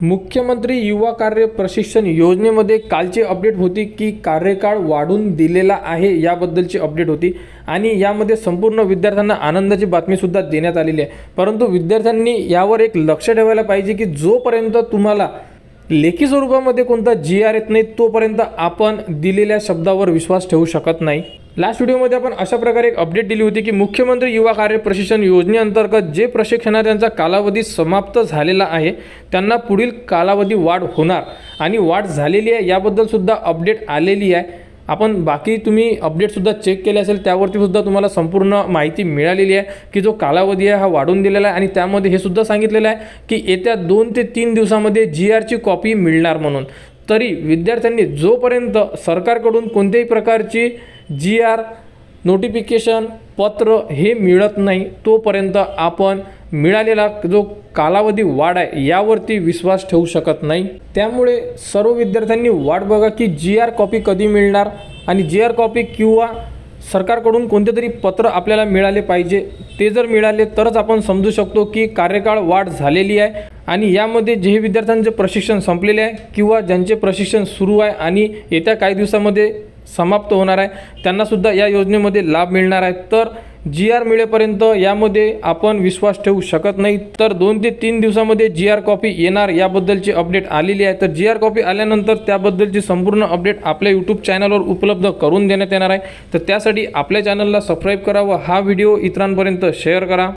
मुख्यमंत्री युवा कार्य प्रशिक्षण योजनेमध्ये कालची अपडेट होती की कार्यकाळ वाढून दिलेला आहे याबद्दलची अपडेट होती आणि यामध्ये संपूर्ण विद्यार्थ्यांना आनंदाची बातमी सुद्धा देण्यात आलेली आहे। परंतु विद्यार्थ्यांनी यावर एक लक्ष ठेवायला पाहिजे की जोपर्यंत तुम्हाला लेखी स्वरूपामध्ये कोणता GR येत नाही तोपर्यंत आपण दिलेल्या शब्दावर विश्वास ठेवू शकत नाही। लास्ट व्हिडिओमध्ये आपण अशा प्रकारे एक अपडेट दिली होती की मुख्यमंत्री युवा कार्य प्रशिक्षण योजनेअंतर्गत जे प्रशिक्षणार्थ्यांचा कालावधी समाप्त झालेला आहे त्यांना पुढील कालावधी वाढ होणार आणि वाढ झालेली आहे याबद्दल सुद्धा अपडेट आलेली आहे। आपण बाकी तुम्ही अपडेट सुद्धा चेक केले असेल त्यावरती सुद्धा तुम्हाला संपूर्ण माहिती मिळालेली आहे की जो कालावधी आहे हा वाढून दिलेला आहे आणि त्यामध्ये हे सुद्धा सांगितलेलं आहे की येत्या 2 ते 3 दिवसांमध्ये GR ची कॉपी मिळणार म्हणून। तरी विद्यार्थ्यांनी जोपर्यंत सरकारकडून कोणत्याही प्रकारची GR नोटिफिकेशन पत्र हे मिळत नाही तोपर्यंत आपण मिळालेला जो कालावधी वाढ आहे यावरती विश्वास ठेवू शकत नाही। त्यामुळे सर्व विद्यार्थ्यांनी वाट बघा की GR कॉपी कधी मिळणार आणि GR कॉपी किंवा सरकारकडून कोणते तरी पत्र आपल्याला मिळाले पाहिजे। ते जर मिळाले तरच आपण समजू शकतो की कार्यकाळ वाढ झालेली आहे आणि यामध्ये जे विद्यार्थ्यांचे प्रशिक्षण संपलेले आहे किंवा ज्यांचे प्रशिक्षण सुरू आहे आणि येत्या काही दिवसांमध्ये समाप्त होणार आहे त्यांना सुद्धा या योजनेमध्ये लाभ मिळणार आहे। तर GR मिळेपर्यंत यामध्ये आपण विश्वास ठेवू शकत नाही। तर 2 ते 3 दिवसांमध्ये GR कॉपी येणार याबद्दलची अपडेट आलेली आहे। तर GR कॉपी आल्यानंतर त्याबद्दलची संपूर्ण अपडेट आपल्या यूट्यूब चॅनलवर उपलब्ध करून देण्यात येणार आहे। तर त्यासाठी आपल्या चॅनलला सबस्क्राईब करा व हा व्हिडिओ इतरांपर्यंत शेअर करा।